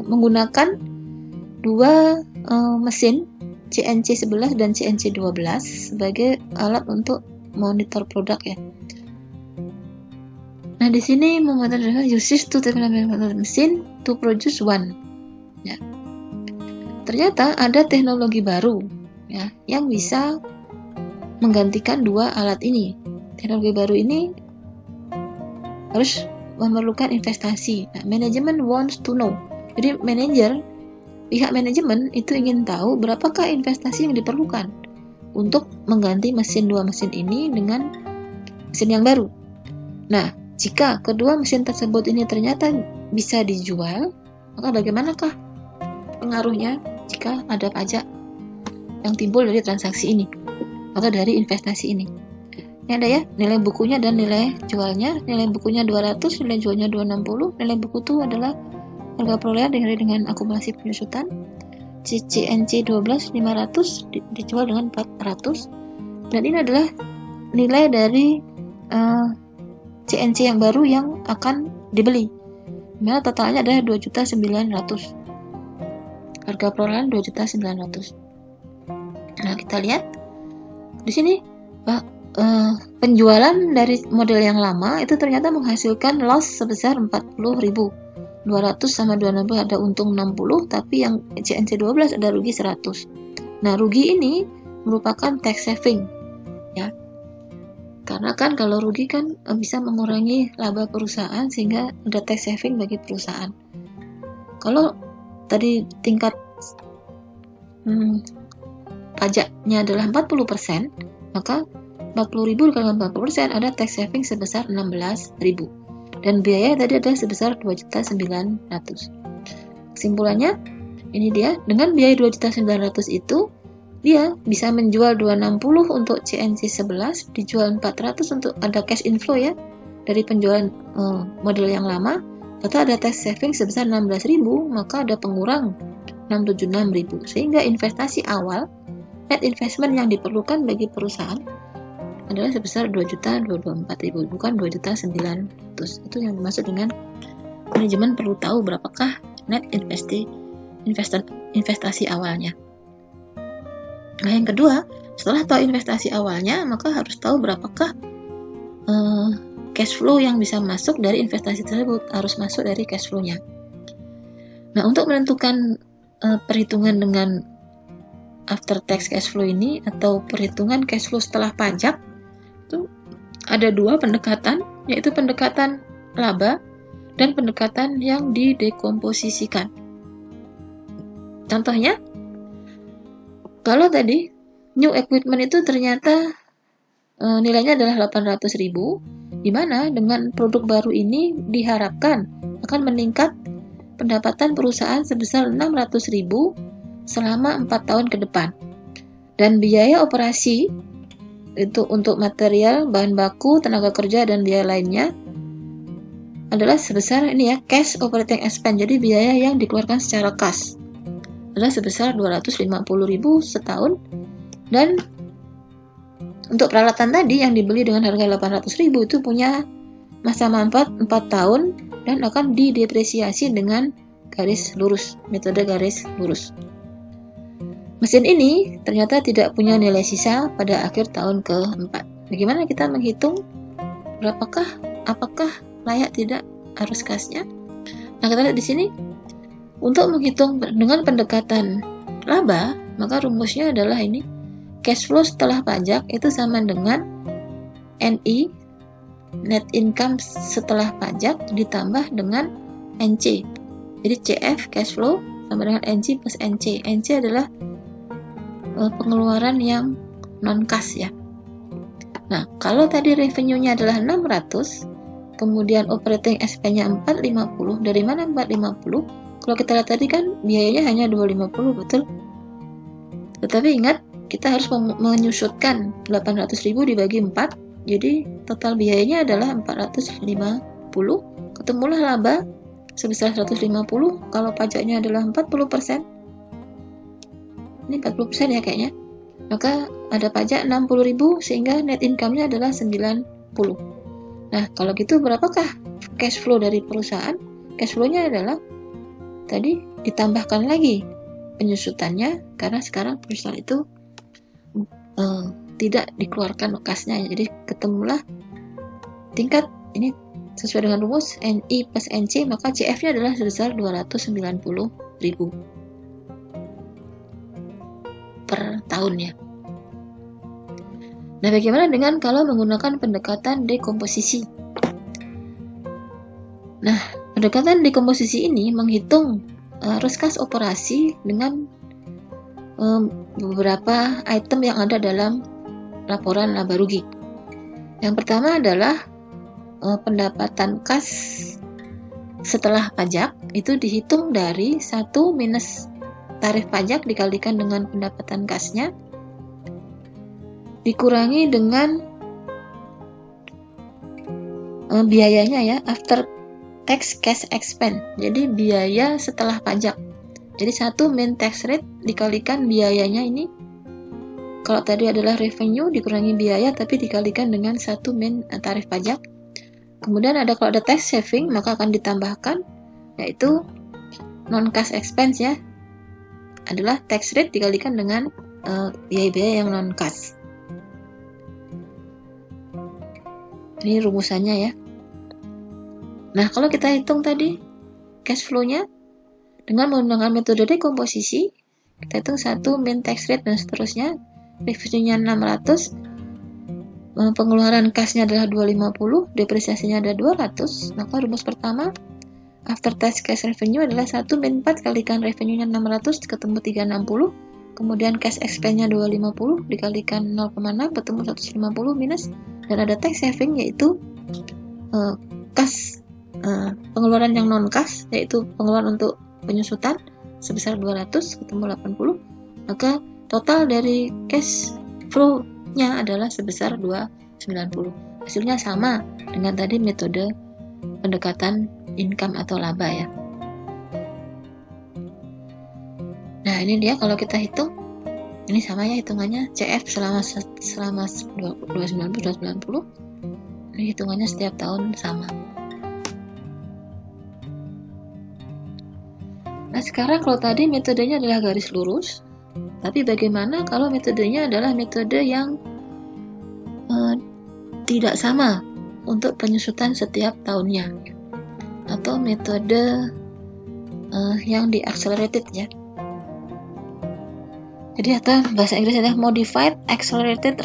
Speaker 1: menggunakan dua mesin CNC 11 dan CNC 12 sebagai alat untuk monitor produk, ya. Nah, di sini mengatakan uses two machine to produce one, ya. Ternyata ada teknologi baru, ya, yang bisa menggantikan dua alat ini. Teknologi baru ini harus memerlukan investasi. Nah, manajemen wants to know. Jadi pihak manajemen itu ingin tahu berapakah investasi yang diperlukan untuk mengganti dua mesin ini dengan mesin yang baru. Nah, jika kedua mesin tersebut ini ternyata bisa dijual, maka bagaimanakah pengaruhnya jika ada pajak yang timbul dari transaksi ini atau dari investasi ini? Ini ada, ya, nilai bukunya dan nilai jualnya. Nilai bukunya 200, nilai jualnya 260. Nilai buku itu adalah harga perolehan dengan akumulasi penyusutan. CNC 12 500 dijual dengan 400. Dan ini adalah nilai dari CNC yang baru yang akan dibeli. Dimana totalnya adalah 2.900.000. Harga perolehan 2.900.000. Nah, kita lihat di sini penjualan dari model yang lama itu ternyata menghasilkan loss sebesar 40.000. 200 sama 260 ada untung 60, tapi yang CNC 12 ada rugi 100. Nah, rugi ini merupakan tax saving, ya. Karena kan kalau rugi kan bisa mengurangi laba perusahaan sehingga ada tax saving bagi perusahaan. Kalau tadi tingkat pajaknya adalah 40%, maka 40.000 dikali 40% ada tax saving sebesar 16.000. Dan biaya tadi adalah sebesar 2.900.000. Kesimpulannya, ini dia, dengan biaya 2.900.000 itu, dia bisa menjual 260 untuk CNC 11, dijual 400 untuk ada cash inflow, ya, dari penjualan model yang lama, atau ada tax saving sebesar 16.000, maka ada pengurang 676.000. Sehingga investasi awal, net investment yang diperlukan bagi perusahaan adalah sebesar 2.024.000, bukan 2.900.000. Itu yang dimaksud dengan manajemen perlu tahu berapakah net investasi awalnya. Nah, yang kedua, setelah tahu investasi awalnya, maka harus tahu berapakah cash flow yang bisa masuk dari investasi tersebut, harus masuk dari cash flow-nya. Nah, untuk menentukan perhitungan dengan after tax cash flow ini atau perhitungan cash flow setelah pajak, itu ada dua pendekatan, yaitu pendekatan laba dan pendekatan yang didekomposisikan. Contohnya, kalau tadi new equipment itu ternyata nilainya adalah 800.000, di mana dengan produk baru ini diharapkan akan meningkat pendapatan perusahaan sebesar 600.000 selama 4 tahun ke depan. Dan biaya operasi itu untuk material, bahan baku, tenaga kerja, dan biaya lainnya adalah sebesar ini, ya, cash operating expense. Jadi biaya yang dikeluarkan secara kas adalah sebesar 250.000 setahun. Dan untuk peralatan tadi yang dibeli dengan harga 800.000 itu punya masa manfaat 4 tahun dan akan didepresiasi dengan garis lurus, metode garis lurus. Mesin ini ternyata tidak punya nilai sisa pada akhir tahun ke-4. Bagaimana kita menghitung apakah layak tidak arus kasnya? Nah, kita lihat di sini, untuk menghitung dengan pendekatan laba, maka rumusnya adalah ini, cash flow setelah pajak itu sama dengan NI net income setelah pajak ditambah dengan NC. Jadi CF cash flow sama dengan NC plus NC. NC adalah pengeluaran yang non cash ya. Nah, kalau tadi revenue-nya adalah 600, kemudian operating expense-nya 450. Dari mana 450? Kalau kita lihat tadi kan biayanya hanya 250, betul? Tetapi ingat, kita harus menyusutkan 800.000 dibagi 4, jadi total biayanya adalah 450. Ketemulah laba sebesar 150. Kalau pajaknya adalah 40%, ini 40% ya kayaknya, maka ada pajak 60.000 sehingga net income-nya adalah 90. Nah, kalau gitu berapakah cash flow dari perusahaan? Cash flow-nya adalah tadi ditambahkan lagi penyusutannya, karena sekarang perusahaan itu tidak dikeluarkan kasnya, jadi ketemulah tingkat ini sesuai dengan rumus NI plus NC, maka CF-nya adalah sebesar 290.000 per tahun ya. Nah, bagaimana dengan kalau menggunakan pendekatan dekomposisi? Nah, pendekatan dekomposisi ini menghitung arus kas operasi dengan beberapa item yang ada dalam laporan laba rugi. Yang pertama adalah pendapatan kas setelah pajak, itu dihitung dari 1 minus tarif pajak dikalikan dengan pendapatan kasnya, dikurangi dengan biayanya ya, after tax cash expense. Jadi biaya setelah pajak. Jadi 1 min tax rate dikalikan biayanya ini. Kalau tadi adalah revenue dikurangi biaya tapi dikalikan dengan 1 min tarif pajak. Kemudian kalau ada tax saving maka akan ditambahkan, yaitu non cash expense ya, adalah tax rate dikalikan dengan biaya-biaya yang non cash. Ini rumusannya ya. Nah, kalau kita hitung tadi cash flow-nya dengan menggunakan metode dekomposisi, kita hitung 1 min tax rate dan seterusnya, revenue-nya 600, pengeluaran kasnya adalah 250, depresiasinya ada 200, maka rumus pertama after tax cash revenue adalah 1 min 4 kalikan revenue-nya 600 ketemu 360, kemudian cash expense-nya 250 dikalikan 0,6 ketemu 150 minus, dan ada tax saving yaitu pengeluaran yang non cash, yaitu pengeluaran untuk penyusutan sebesar 200 ketemu 80, maka total dari cash flow-nya adalah sebesar 290. Hasilnya sama dengan tadi metode pendekatan income atau laba ya. Nah, ini dia kalau kita hitung, ini sama ya hitungannya, CF selama 290, ini hitungannya setiap tahun sama. Nah, sekarang kalau tadi metodenya adalah garis lurus, tapi bagaimana kalau metodenya adalah metode yang tidak sama untuk penyusutan setiap tahunnya, atau metode yang di-accelerated ya. Jadi atau bahasa Inggris adalah Modified Accelerated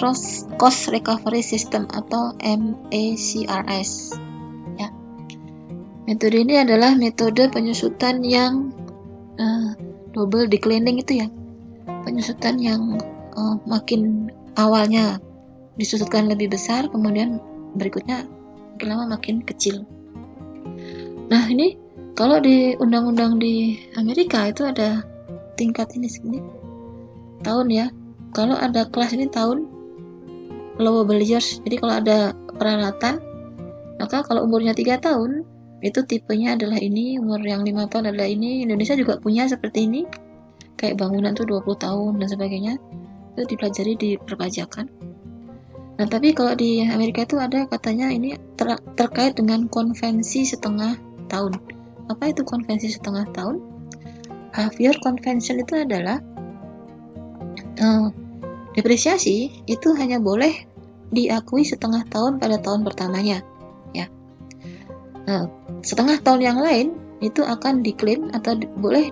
Speaker 1: Cost Recovery System atau MACRS ya. Metode ini adalah metode penyusutan yang double declining itu ya, penyusutan yang makin awalnya disusutkan lebih besar, kemudian berikutnya makin lama makin kecil. Nah, ini kalau di undang-undang di Amerika itu ada tingkat ini segini tahun ya. Kalau ada kelas ini tahun, allowable years. Jadi kalau ada peralatan, maka kalau umurnya 3 tahun itu tipenya adalah ini, umur yang 5 tahun adalah ini. Indonesia juga punya seperti ini, kayak bangunan tuh 20 tahun dan sebagainya, itu dipelajari di perpajakan. Nah, tapi kalau di Amerika itu ada katanya ini terkait dengan konvensi setengah tahun. Apa itu konvensi setengah tahun? Half-year convention itu adalah depresiasi itu hanya boleh diakui setengah tahun pada tahun pertamanya ya. Setengah tahun yang lain itu akan diklaim atau boleh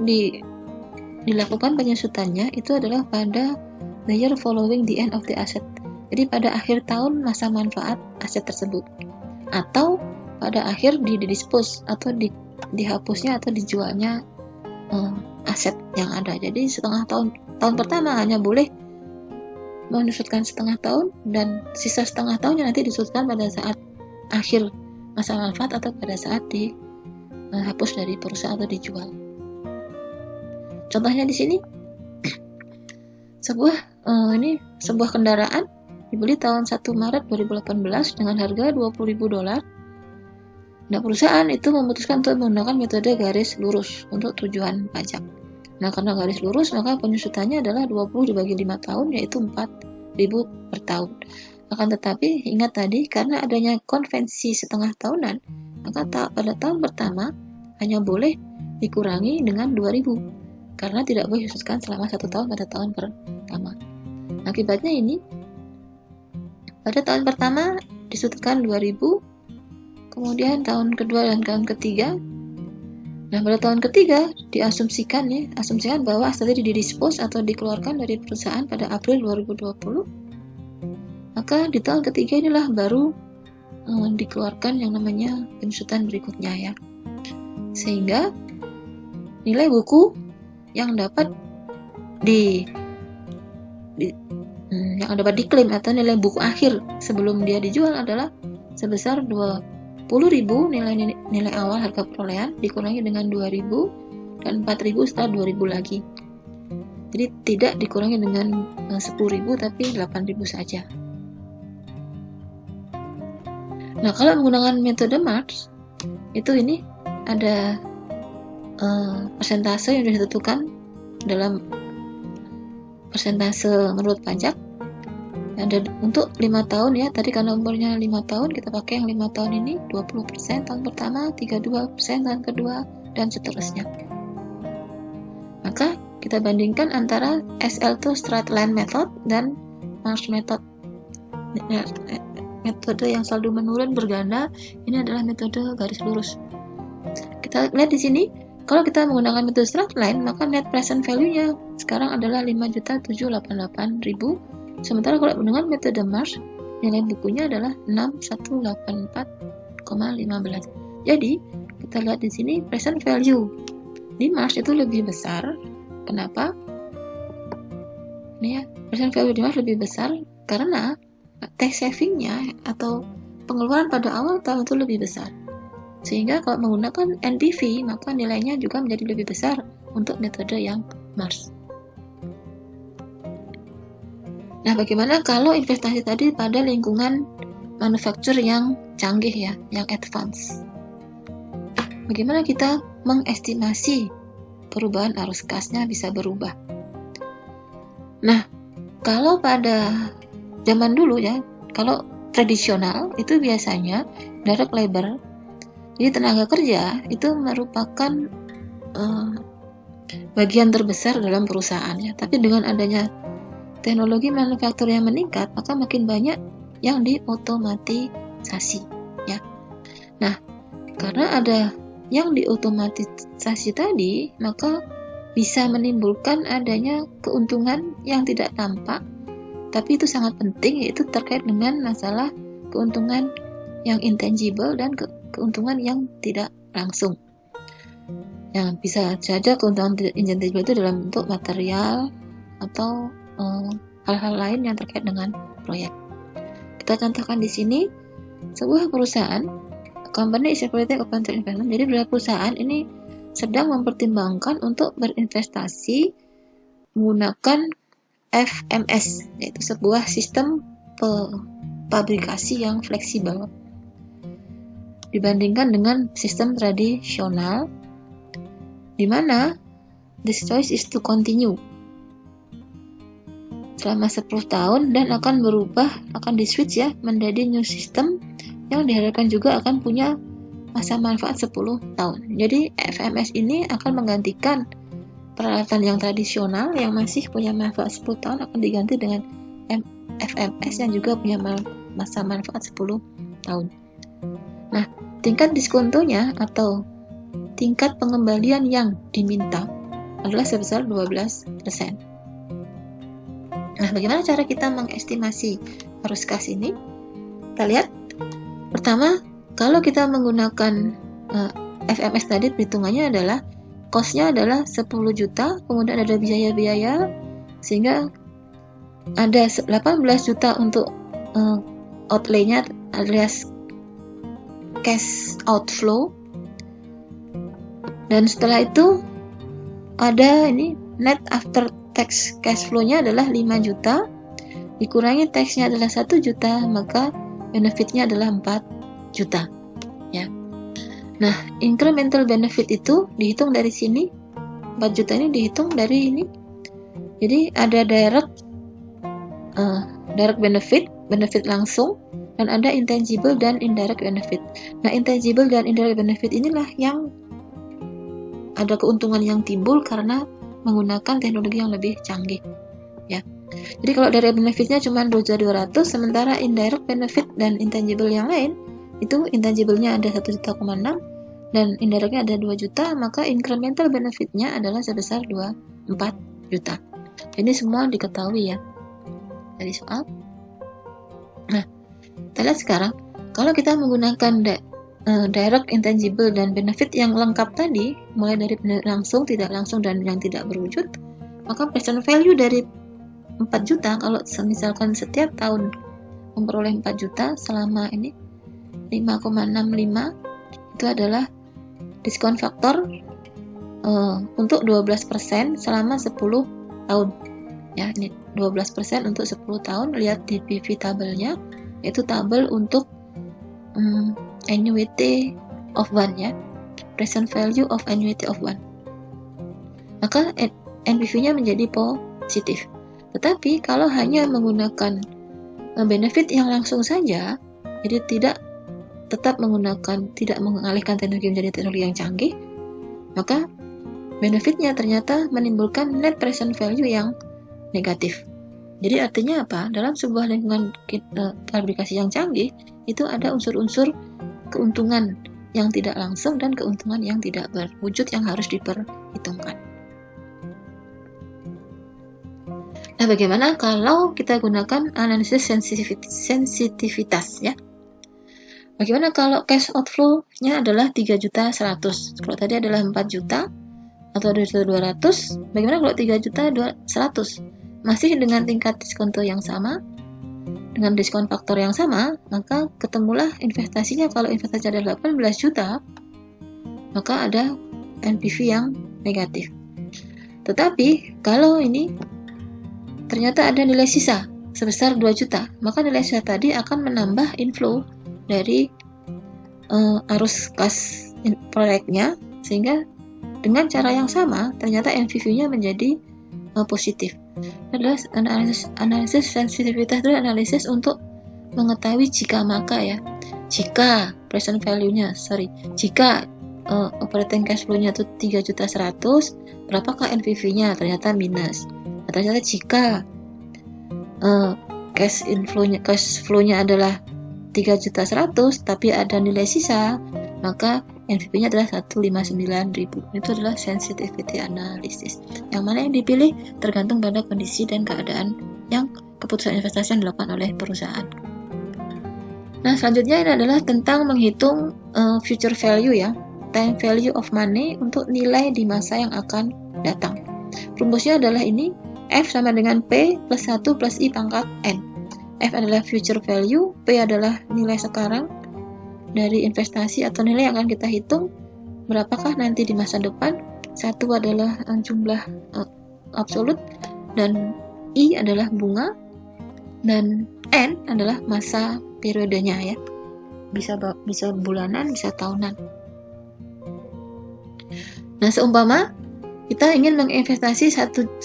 Speaker 1: dilakukan penyusutannya itu adalah pada the year following the end of the asset. Jadi pada akhir tahun masa manfaat aset tersebut. atau pada akhir didispose atau dihapusnya atau dijualnya aset yang ada. Jadi setengah tahun pertama hanya boleh menyusutkan setengah tahun, dan sisa setengah tahunnya nanti disudutkan pada saat akhir masa manfaat atau pada saat dihapus dari perusahaan atau dijual. Contohnya di sini sebuah kendaraan dibeli tahun 1 Maret 2018 dengan harga $20.000. Nah, perusahaan itu memutuskan untuk menggunakan metode garis lurus untuk tujuan pajak. Nah, karena garis lurus, maka penyusutannya adalah 20 dibagi 5 tahun, yaitu 4.000 per tahun. Akan tetapi, ingat tadi, karena adanya konvensi setengah tahunan, maka pada tahun pertama hanya boleh dikurangi dengan 2.000, karena tidak boleh disudutkan selama 1 tahun pada tahun pertama. Akibatnya ini, pada tahun pertama disudutkan 2.000, kemudian tahun kedua dan tahun ketiga. Nah, pada tahun ketiga asumsikan bahwa asetnya didispose atau dikeluarkan dari perusahaan pada April 2020. Maka di tahun ketiga inilah baru dikeluarkan yang namanya penyusutan berikutnya ya. Sehingga nilai buku yang dapat diklaim atau nilai buku akhir sebelum dia dijual adalah sebesar 20.000 nilai awal harga perolehan dikurangi dengan 2.000 dan 4.000 setelah 2.000 lagi. Jadi tidak dikurangi dengan 10.000 tapi 8.000 saja. Nah, kalau menggunakan metode Marx itu ini ada persentase yang ditentukan dalam persentase menurut pajak. Ada untuk 5 tahun ya, tadi karena umurnya 5 tahun kita pakai yang 5 tahun ini 20% tahun pertama, 32% tahun kedua, dan seterusnya. Maka kita bandingkan antara SL2 straight line method dan Marx method. Metode yang saldo menurun berganda ini adalah metode garis lurus. Kita lihat di sini, kalau kita menggunakan metode straight line, maka net present value-nya sekarang adalah 5.788.000. Sementara kalau dengan metode Marx, nilai bukunya adalah 6.184,15. Jadi, kita lihat di sini present value di Marx itu lebih besar. Kenapa? Ini ya, present value di Marx lebih besar karena tax saving-nya atau pengeluaran pada awal tahun itu lebih besar. Sehingga kalau menggunakan NPV, maka nilainya juga menjadi lebih besar untuk metode yang Marx. Nah, bagaimana kalau investasi tadi pada lingkungan manufaktur yang canggih ya, yang advance? Bagaimana kita mengestimasi perubahan arus kasnya bisa berubah? Nah, kalau pada zaman dulu ya, kalau tradisional itu biasanya direct labor, jadi tenaga kerja itu merupakan bagian terbesar dalam perusahaannya. Tapi dengan adanya teknologi manufaktur yang meningkat, maka makin banyak yang diotomatisasi ya. Nah, karena ada yang diotomatisasi tadi, maka bisa menimbulkan adanya keuntungan yang tidak tampak, tapi itu sangat penting, yaitu terkait dengan masalah keuntungan yang intangible dan keuntungan yang tidak langsung. Yang bisa saja keuntungan tidak intangible itu dalam bentuk material atau hal-hal lain yang terkait dengan proyek. Kita contohkan di sini sebuah perusahaan, company is evaluating open to investment. Jadi perusahaan ini sedang mempertimbangkan untuk berinvestasi menggunakan FMS, yaitu sebuah sistem pabrikasi yang fleksibel dibandingkan dengan sistem tradisional, di mana this choice is to continue selama 10 tahun dan akan berubah, akan di-switch ya menjadi new system yang diharapkan juga akan punya masa manfaat 10 tahun. Jadi FMS ini akan menggantikan peralatan yang tradisional yang masih punya manfaat 10 tahun akan diganti dengan FMS yang juga punya masa manfaat 10 tahun. Nah, tingkat diskontonya atau tingkat pengembalian yang diminta adalah sebesar 12%. Nah, bagaimana cara kita mengestimasi arus kas ini? Kita lihat, pertama, kalau kita menggunakan FMS tadi, perhitungannya adalah cost-nya adalah 10 juta, kemudian ada biaya-biaya, sehingga ada 18 juta untuk outlay-nya alias cash outflow. Dan setelah itu ada ini net after tax cash flow-nya adalah 5 juta, dikurangi tax-nya adalah 1 juta, maka benefit-nya adalah 4 juta ya. Nah, incremental benefit itu dihitung dari sini. 4 juta ini dihitung dari ini. Jadi ada direct benefit langsung, dan ada intangible dan indirect benefit. Nah, intangible dan indirect benefit inilah yang ada keuntungan yang timbul karena menggunakan teknologi yang lebih canggih ya. Jadi kalau dari benefitnya cuma 2.200.000, sementara indirect benefit dan intangible yang lain itu intangible-nya ada 1,6 juta dan indirectnya ada 2 juta, maka incremental benefit-nya adalah sebesar 4 juta. Ini semua diketahui ya dari soal. Nah, kita lihat sekarang, kalau kita menggunakan direct, intangible, dan benefit yang lengkap tadi, mulai dari benefit langsung, tidak langsung, dan yang tidak berwujud, maka present value dari 4 juta, kalau misalkan setiap tahun memperoleh 4 juta selama ini 5,65, itu adalah diskon faktor untuk 12% selama 10 tahun ya. Ini 12% untuk 10 tahun. Lihat di PV tabelnya, yaitu tabel untuk annuity of 1 ya, present value of annuity of 1. Maka NPV-nya menjadi positif. Tetapi kalau hanya menggunakan benefit yang langsung saja, jadi tidak mengalihkan teknologi menjadi teknologi yang canggih, maka benefitnya ternyata menimbulkan net present value yang negatif. Jadi artinya apa? Dalam sebuah lingkungan aplikasi yang canggih, itu ada unsur-unsur keuntungan yang tidak langsung dan keuntungan yang tidak berwujud yang harus diperhitungkan. Nah, bagaimana kalau kita gunakan analisis sensitivitas ya? Bagaimana kalau cash outflow-nya adalah 3.100.000? Kalau tadi adalah 4 juta atau 2.200.000, bagaimana kalau 3.100.000? Masih dengan tingkat diskonto yang sama, dengan diskon faktor yang sama, maka ketemulah investasinya. Kalau investasi adalah 18 juta, maka ada NPV yang negatif. Tetapi kalau ini ternyata ada nilai sisa sebesar 2 juta, maka nilai sisa tadi akan menambah inflow dari arus kas proyeknya, sehingga dengan cara yang sama ternyata NPV-nya menjadi positif. Adalah analisis sensitivitas itu analisis untuk mengetahui jika maka ya, jika present value-nya, jika operating cash flow-nya itu 3.100.000, berapakah NPV-nya? Ternyata minus. Ternyata jika cash flow-nya adalah 3.100.000 tapi ada nilai sisa, maka NPV-nya adalah 159.000. Itu adalah sensitivity analysis. Yang mana yang dipilih tergantung pada kondisi dan keadaan yang keputusan investasi yang dilakukan oleh perusahaan. Nah, selanjutnya ini adalah tentang menghitung future value ya, time value of money untuk nilai di masa yang akan datang. Rumusnya adalah ini, F sama dengan P plus 1 plus I pangkat N. F adalah future value, P adalah nilai sekarang dari investasi atau nilai yang akan kita hitung berapakah nanti di masa depan. Satu adalah jumlah absolut, dan I adalah bunga, dan N adalah masa periodenya ya. Bisa bulanan, bisa tahunan. Nah, seumpama kita ingin menginvestasi $1.000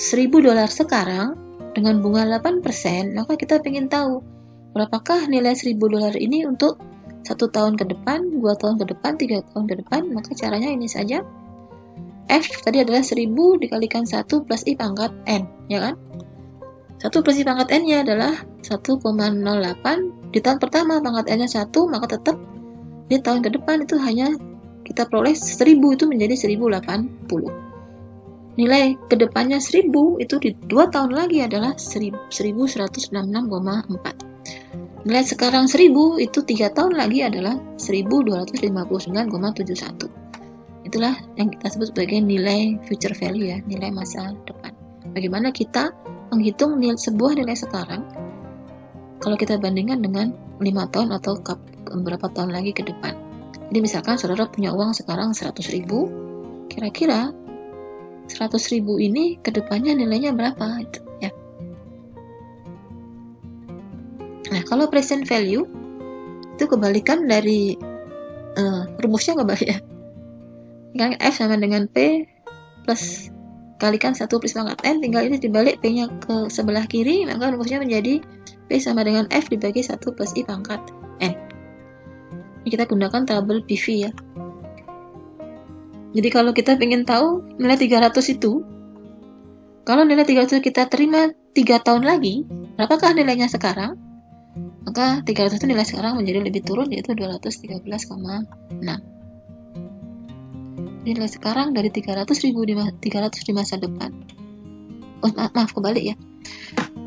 Speaker 1: sekarang dengan bunga 8%, maka kita ingin tahu berapakah nilai $1.000 ini untuk 1 tahun ke depan, 2 tahun ke depan, 3 tahun ke depan. Maka caranya ini saja. F tadi adalah 1.000 dikalikan 1 plus I pangkat N, ya kan? 1 plus I pangkat N-nya adalah 1,08. Di tahun pertama pangkat N-nya 1, maka tetap di tahun ke depan itu hanya kita peroleh 1.000 itu menjadi 1.080. Nilai kedepannya 1.000 itu di 2 tahun lagi adalah 1.166,4. Nilai sekarang 1000 itu 3 tahun lagi adalah 1259,71. Itulah yang kita sebut sebagai nilai future value ya, nilai masa depan. Bagaimana kita menghitung sebuah nilai sekarang kalau kita bandingkan dengan 5 tahun atau beberapa tahun lagi ke depan. Jadi misalkan saudara punya uang sekarang 100.000, kira-kira 100.000 ini ke depannya nilainya berapa itu ya. Nah, kalau present value itu kebalikan dari rumusnya kebalik ya. Kan F sama dengan P plus kalikan 1 plus pangkat N, tinggal ini dibalik P-nya ke sebelah kiri, maka rumusnya menjadi P sama dengan F dibagi 1 plus I pangkat N. Ini kita gunakan tabel PV ya. Jadi kalau kita ingin tahu nilai 300 itu, kalau nilai 300 kita terima 3 tahun lagi, berapakah nilainya sekarang? Maka 300 itu nilai sekarang menjadi lebih turun, yaitu 213,6. Nilai sekarang dari 300.000 di masa depan. Oh maaf kebalik ya.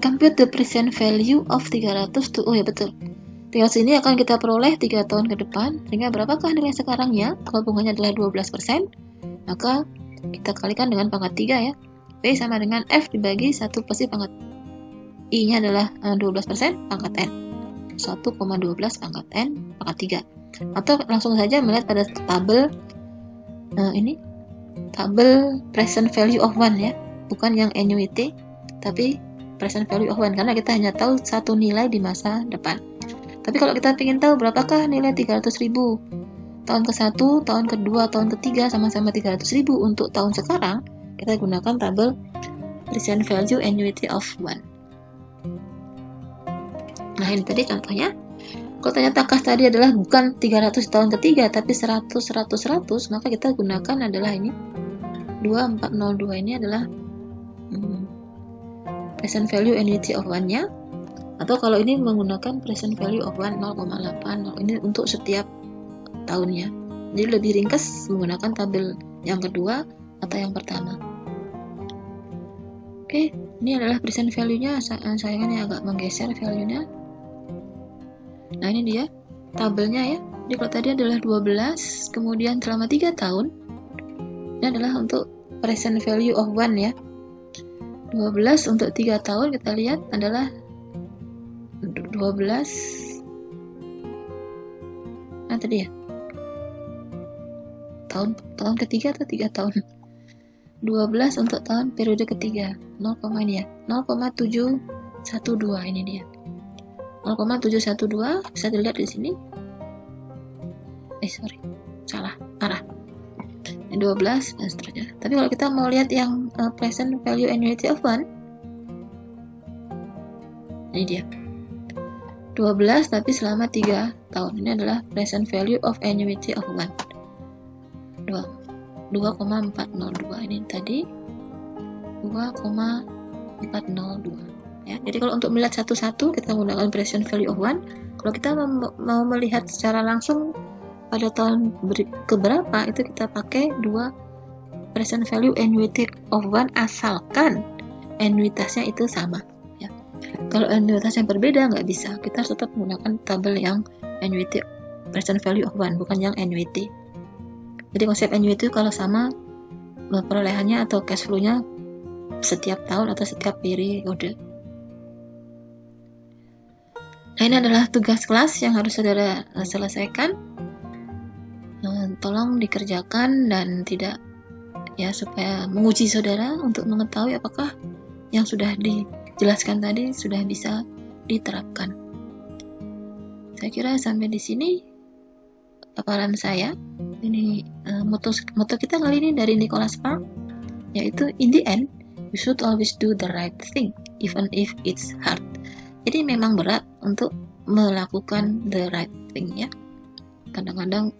Speaker 1: Compute the present value of 300 to, oh ya betul. 300 ini akan kita peroleh 3 tahun ke depan, sehingga berapakah nilai sekarangnya? Kalau bunganya adalah 12%, maka kita kalikan dengan pangkat 3 ya. P sama dengan F dibagi 1 plus I pangkat I-nya adalah 12%, pangkat N. 1,12 pangkat N pangkat 3. Atau langsung saja melihat pada tabel ini tabel present value of one ya, bukan yang annuity tapi present value of one, karena kita hanya tahu satu nilai di masa depan. Tapi kalau kita ingin tahu berapakah nilai 300.000 tahun ke-1, tahun ke-2, tahun ke-3 sama-sama 300.000 untuk tahun sekarang, kita gunakan tabel present value annuity of one. Nah ini tadi contohnya. Kalau ternyata kas tadi adalah bukan 300 tahun ketiga tapi 100, 100, 100, maka kita gunakan adalah ini 2402 ini adalah present value annuity of one nya, atau kalau ini menggunakan present value of one 0,8, ini untuk setiap tahunnya. Jadi lebih ringkas menggunakan tabel yang kedua atau yang pertama. Oke, ini adalah present value nya, sayangnya agak menggeser value nya. Nah ini dia tabelnya ya. Jadi kalau tadi adalah 12, kemudian selama 3 tahun, ini adalah untuk present value of one ya. 12 untuk 3 tahun kita lihat adalah 12. Nah tadi ya. Tahun ketiga atau 3 tahun? 12 untuk tahun periode ketiga. 0, ini ya. 0,712 ini dia. 0,712 bisa dilihat di sini. Salah arah. 12 dan seterusnya. Tapi kalau kita mau lihat yang present value annuity of one, ini dia. 12 tapi selama 3 tahun. Ini adalah present value of annuity of one. 2,402 ini tadi 2,402. Ya, jadi kalau untuk melihat satu-satu kita menggunakan present value of one. Kalau kita mau melihat secara langsung pada tahun keberapa, itu kita pakai 2 present value annuity of one asalkan annuitasnya itu sama. Ya. Kalau annuitasnya berbeda nggak bisa, kita harus tetap menggunakan tabel yang annuity present value of one, bukan yang annuity. Jadi konsep annuity kalau sama perolehannya atau cash flow-nya setiap tahun atau setiap periode. Nah ini adalah tugas kelas yang harus saudara selesaikan. Tolong dikerjakan dan tidak ya, supaya menguji saudara untuk mengetahui apakah yang sudah dijelaskan tadi sudah bisa diterapkan. Saya kira sampai di sini paparan saya. Ini moto kita kali ini dari Nicholas Sparks, yaitu in the end you should always do the right thing even if it's hard. Jadi memang berat untuk melakukan the right thing ya. Kadang-kadang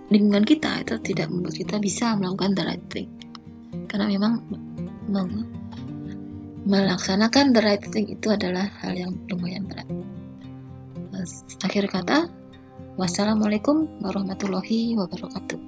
Speaker 1: lingkungan kita itu tidak membuat kita bisa melakukan the right thing. Karena memang melaksanakan the right thing itu adalah hal yang lumayan berat. Akhir kata, wassalamualaikum warahmatullahi wabarakatuh.